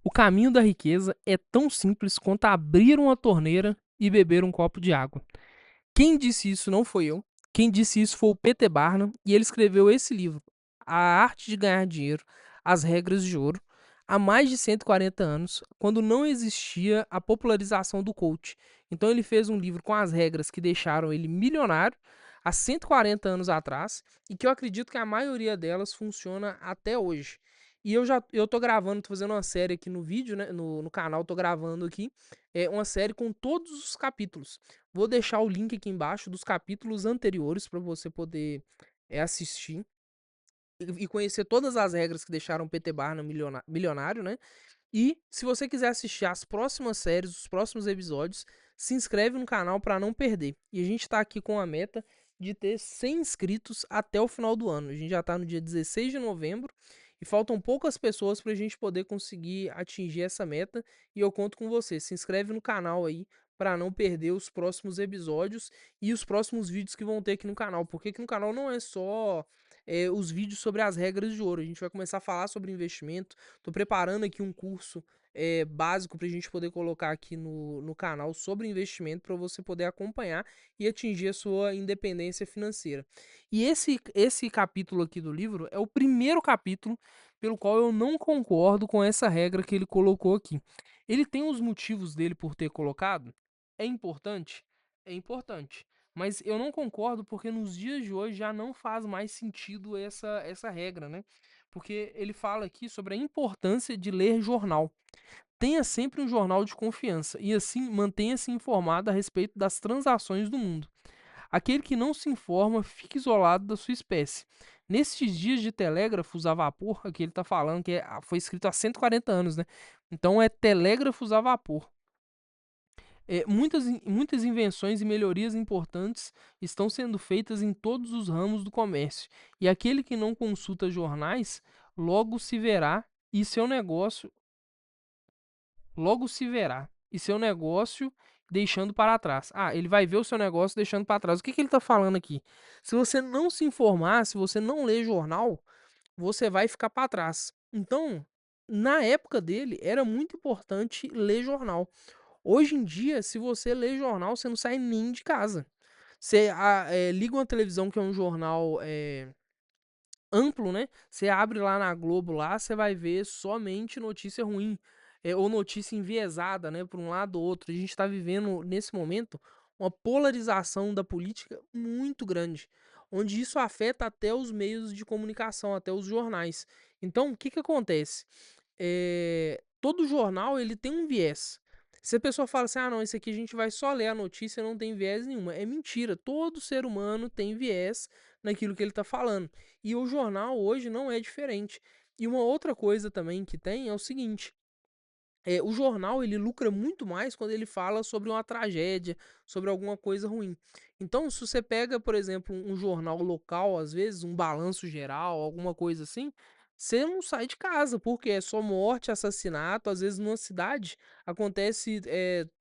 O caminho da riqueza é tão simples quanto abrir uma torneira e beber um copo de água. Quem disse isso não foi eu. Quem disse isso foi o Peter Barnum e ele escreveu esse livro, A Arte de Ganhar Dinheiro, As Regras de Ouro, há mais de 140 anos, quando não existia a popularização do coach. Então ele fez um livro com as regras que deixaram ele milionário há 140 anos atrás e que eu acredito que a maioria delas funciona até hoje. E eu tô gravando, tô fazendo uma série aqui no vídeo, né, no canal, tô gravando aqui, uma série com todos os capítulos. Vou deixar o link aqui embaixo dos capítulos anteriores para você poder assistir e conhecer todas as regras que deixaram o PT Barnum milionário, né? E se você quiser assistir as próximas séries, os próximos episódios, se inscreve no canal para não perder. E a gente está aqui com a meta de ter 100 inscritos até o final do ano. A gente já está no dia 16 de novembro e faltam poucas pessoas para a gente poder conseguir atingir essa meta. E eu conto com você. Se inscreve no canal aí para não perder os próximos episódios e os próximos vídeos que vão ter aqui no canal. Porque aqui no canal não é só os vídeos sobre as regras de ouro. A gente vai começar a falar sobre investimento. Estou preparando aqui um curso básico para a gente poder colocar aqui no canal sobre investimento para você poder acompanhar e atingir a sua independência financeira. E esse capítulo aqui do livro é o primeiro capítulo pelo qual eu não concordo com essa regra que ele colocou aqui. Ele tem os motivos dele por ter colocado? É importante? É importante. Mas eu não concordo porque nos dias de hoje já não faz mais sentido essa regra, né? Porque ele fala aqui sobre a importância de ler jornal. Tenha sempre um jornal de confiança e assim mantenha-se informado a respeito das transações do mundo. Aquele que não se informa fica isolado da sua espécie. Nesses dias de telégrafos a vapor, aqui ele está falando que foi escrito há 140 anos, né? Então é telégrafos a vapor. Muitas invenções e melhorias importantes estão sendo feitas em todos os ramos do comércio, e aquele que não consulta jornais logo se verá e seu negócio logo se verá e seu negócio deixando para trás. Ah, ele vai ver o seu negócio deixando para trás. O que ele está falando aqui? Se você não se informar, se você não ler jornal, você vai ficar para trás. Então, na época dele, era muito importante ler jornal. Hoje em dia, se você lê jornal, você não sai nem de casa. Você liga uma televisão que é um jornal amplo, né? Você abre lá na Globo, lá você vai ver somente notícia ruim, ou notícia enviesada, né? Por um lado ou outro. A gente está vivendo, nesse momento, uma polarização da política muito grande, onde isso afeta até os meios de comunicação, até os jornais. Então, o que que acontece? Todo jornal ele tem um viés. Se a pessoa fala assim, ah, não, esse aqui a gente vai só ler a notícia, não tem viés nenhuma. É mentira. Todo ser humano tem viés naquilo que ele está falando. E o jornal hoje não é diferente. E uma outra coisa também que tem é o seguinte: o jornal ele lucra muito mais quando ele fala sobre uma tragédia, sobre alguma coisa ruim. Então, se você pega, por exemplo, um jornal local, às vezes, um balanço geral, alguma coisa assim, você não sai de casa, porque é só morte, assassinato. Às vezes, numa cidade, acontece,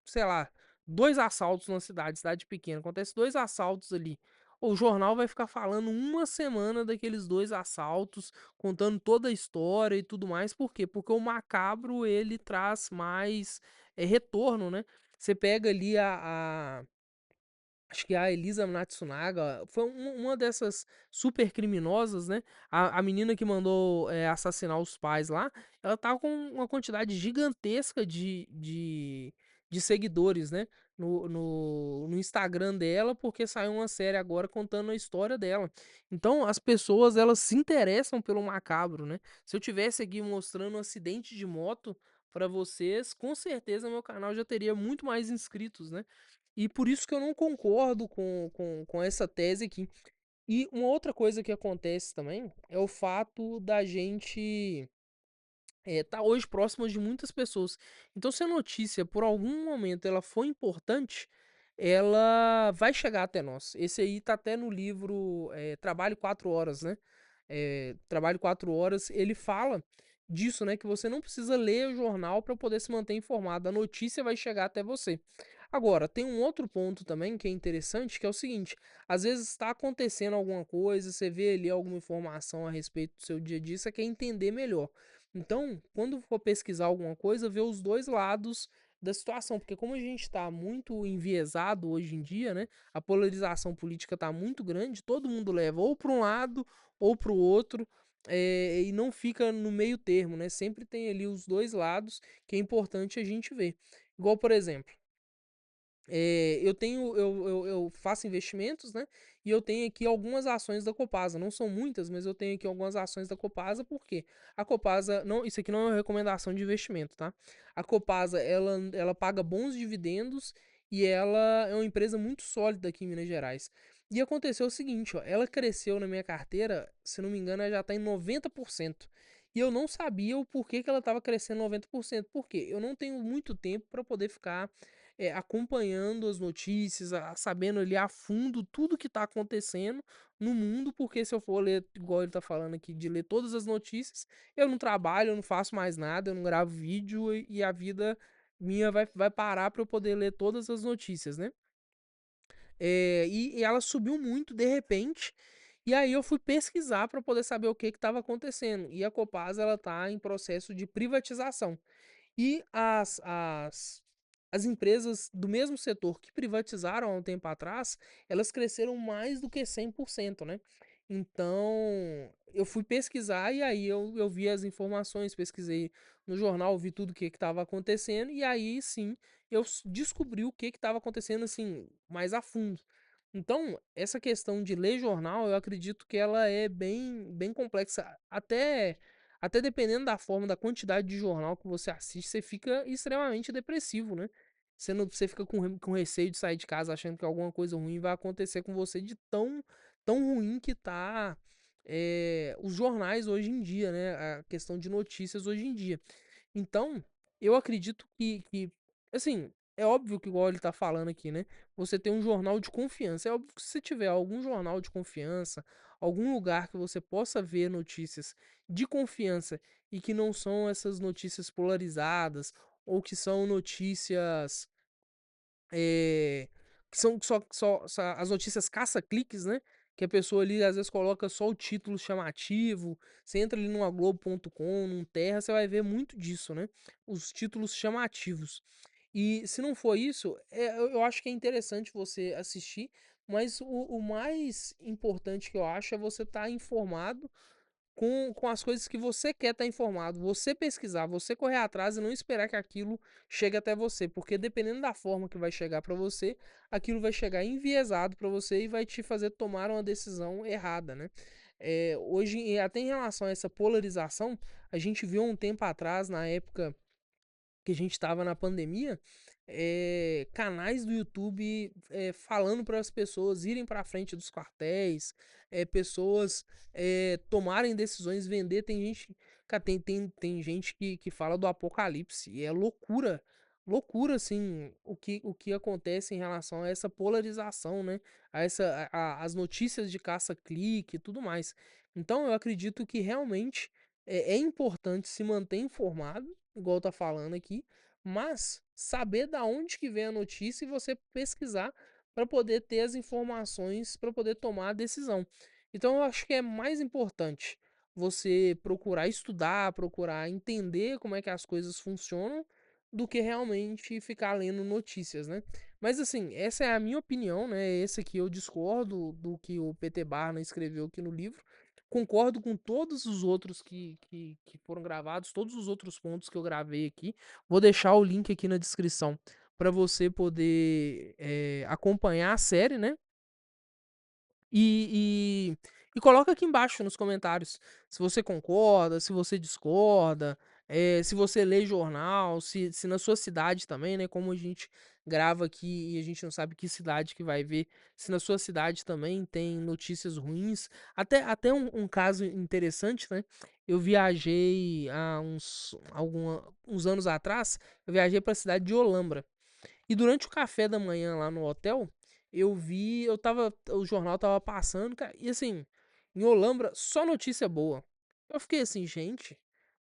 sei lá, dois assaltos numa cidade pequena, acontece dois assaltos ali. O jornal vai ficar falando uma semana daqueles dois assaltos, contando toda a história e tudo mais. Por quê? Porque o macabro ele traz mais retorno, né? Você pega ali acho que a Elisa Matsunaga foi uma dessas super criminosas, né? A menina que mandou assassinar os pais lá, ela tá com uma quantidade gigantesca de seguidores, né? No Instagram dela, porque saiu uma série agora contando a história dela. Então, as pessoas, elas se interessam pelo macabro, né? Se eu tivesse aqui mostrando um acidente de moto para vocês, com certeza meu canal já teria muito mais inscritos, né? E por isso que eu não concordo com essa tese aqui. E uma outra coisa que acontece também é o fato da gente tá hoje próximo de muitas pessoas. Então, se a notícia, por algum momento, ela for importante, ela vai chegar até nós. Esse aí tá até no livro Trabalho 4 horas, né? Trabalho 4 horas, ele fala disso, né? Que você não precisa ler o jornal para poder se manter informado. A notícia vai chegar até você. Agora, tem um outro ponto também que é interessante, que é o seguinte: às vezes está acontecendo alguma coisa, você vê ali alguma informação a respeito do seu dia a dia, você quer entender melhor. Então, quando for pesquisar alguma coisa, ver os dois lados da situação, porque como a gente está muito enviesado hoje em dia, né? A polarização política está muito grande, todo mundo leva ou para um lado ou para o outro, e não fica no meio termo, né? Sempre tem ali os dois lados que é importante a gente ver. Igual, por exemplo, eu faço investimentos, né? E eu tenho aqui algumas ações da Copasa. Não são muitas, mas eu tenho aqui algumas ações da Copasa, porque a Copasa, não, isso aqui não é uma recomendação de investimento, tá? A Copasa, ela paga bons dividendos e ela é uma empresa muito sólida aqui em Minas Gerais. E aconteceu o seguinte, ó, ela cresceu na minha carteira, se não me engano, ela já está em 90%. E eu não sabia o porquê que ela estava crescendo 90%. Por quê? Eu não tenho muito tempo para poder ficar acompanhando as notícias, sabendo ali a fundo tudo que está acontecendo no mundo, porque se eu for ler, igual ele tá falando aqui, de ler todas as notícias, eu não trabalho, eu não faço mais nada, eu não gravo vídeo e a vida minha vai parar para eu poder ler todas as notícias, né? E ela subiu muito de repente. E aí eu fui pesquisar para poder saber o que estava acontecendo. E a Copasa ela está em processo de privatização. E as empresas do mesmo setor que privatizaram há um tempo atrás, elas cresceram mais do que 100%, né? Então, eu fui pesquisar e aí eu vi as informações, pesquisei no jornal, vi tudo o que estava acontecendo e aí sim eu descobri o que estava acontecendo assim mais a fundo. Então, essa questão de ler jornal, eu acredito que ela é bem complexa. Até dependendo da forma, da quantidade de jornal que você assiste, você fica extremamente depressivo, né? Você fica com receio de sair de casa achando que alguma coisa ruim vai acontecer com você de tão ruim que tá os jornais hoje em dia, né? A questão de notícias hoje em dia. Então, eu acredito que assim, é óbvio que igual ele tá falando aqui, né? Você tem um jornal de confiança. É óbvio que se tiver algum jornal de confiança, algum lugar que você possa ver notícias de confiança e que não são essas notícias polarizadas ou que são notícias é, que são só as notícias caça-cliques, né? Que a pessoa ali às vezes coloca só o título chamativo. Você entra ali numa Globo.com, num Terra, você vai ver muito disso, né? Os títulos chamativos. E se não for isso, eu acho que é interessante você assistir, mas o mais importante que eu acho é você estar informado com as coisas que você quer estar informado, você pesquisar, você correr atrás e não esperar que aquilo chegue até você, porque dependendo da forma que vai chegar para você, aquilo vai chegar enviesado para você e vai te fazer tomar uma decisão errada, né? Hoje, e até em relação a essa polarização, a gente viu um tempo atrás, na época que a gente estava na pandemia, canais do YouTube falando para as pessoas irem para frente dos quartéis, pessoas tomarem decisões, vender. Tem gente, cara, tem gente que fala do apocalipse, e é loucura. Loucura, assim, o que acontece em relação a essa polarização, né? As notícias de caça-clique e tudo mais. Então, eu acredito que realmente é importante se manter informado, igual tá falando aqui, mas saber da onde que vem a notícia e você pesquisar para poder ter as informações para poder tomar a decisão. Então eu acho que é mais importante você procurar estudar, procurar entender como é que as coisas funcionam do que realmente ficar lendo notícias, né? Mas assim, essa é a minha opinião, né? Esse aqui eu discordo do que o PT Barna escreveu aqui no livro. Concordo com todos os outros que foram gravados, todos os outros pontos que eu gravei aqui. Vou deixar o link aqui na descrição para você poder acompanhar a série, né? E coloca aqui embaixo nos comentários se você concorda, se você discorda, se você lê jornal, se na sua cidade também, né? Como a gente grava aqui e a gente não sabe que cidade que vai ver, se na sua cidade também tem notícias ruins. Até um caso interessante, né? Eu viajei há uns anos atrás, eu viajei para a cidade de Olambra. E durante o café da manhã lá no hotel, o jornal tava passando, cara, e assim, em Olambra, só notícia boa. Eu fiquei assim, gente,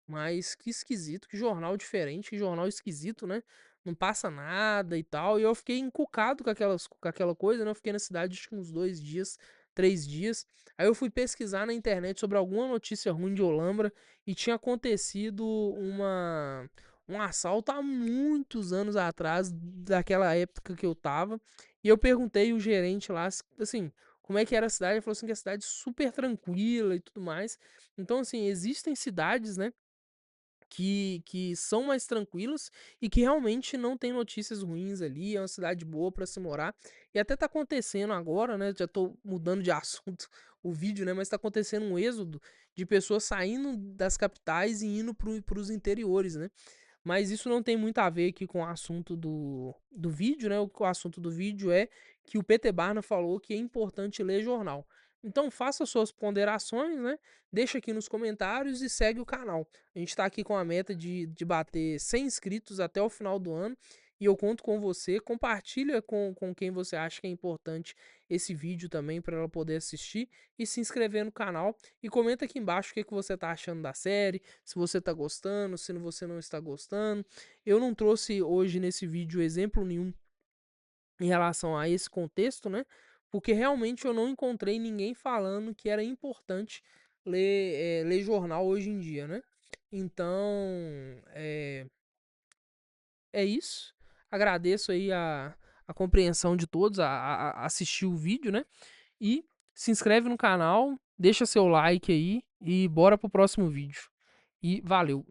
mas que esquisito, que jornal diferente, que jornal esquisito, né? Não passa nada e tal. E eu fiquei encucado com aquela coisa, né? Eu fiquei na cidade acho que uns 2 dias, 3 dias. Aí eu fui pesquisar na internet sobre alguma notícia ruim de Olambra e tinha acontecido um assalto há muitos anos atrás, daquela época que eu tava. E eu perguntei o gerente lá, assim, como é que era a cidade. Ele falou assim que a cidade é super tranquila e tudo mais. Então, assim, existem cidades, né, que são mais tranquilas e que realmente não tem notícias ruins ali, é uma cidade boa para se morar. E até tá acontecendo agora, né, já tô mudando de assunto o vídeo, né, mas tá acontecendo um êxodo de pessoas saindo das capitais e indo para os interiores, né. Mas isso não tem muito a ver aqui com o assunto do vídeo, né? O assunto do vídeo é que o PT Barna falou que é importante ler jornal. Então faça suas ponderações, né? Deixa aqui nos comentários e segue o canal. A gente está aqui com a meta de bater 100 inscritos até o final do ano e eu conto com você. Compartilha com quem você acha que é importante esse vídeo também para ela poder assistir e se inscrever no canal. E comenta aqui embaixo o que você está achando da série, se você está gostando, se você não está gostando. Eu não trouxe hoje nesse vídeo exemplo nenhum em relação a esse contexto, né? Porque realmente eu não encontrei ninguém falando que era importante ler jornal hoje em dia, né? Então, é, é isso. Agradeço aí a compreensão de todos, a assistir o vídeo, né? E se inscreve no canal, deixa seu like aí e bora pro próximo vídeo. E valeu!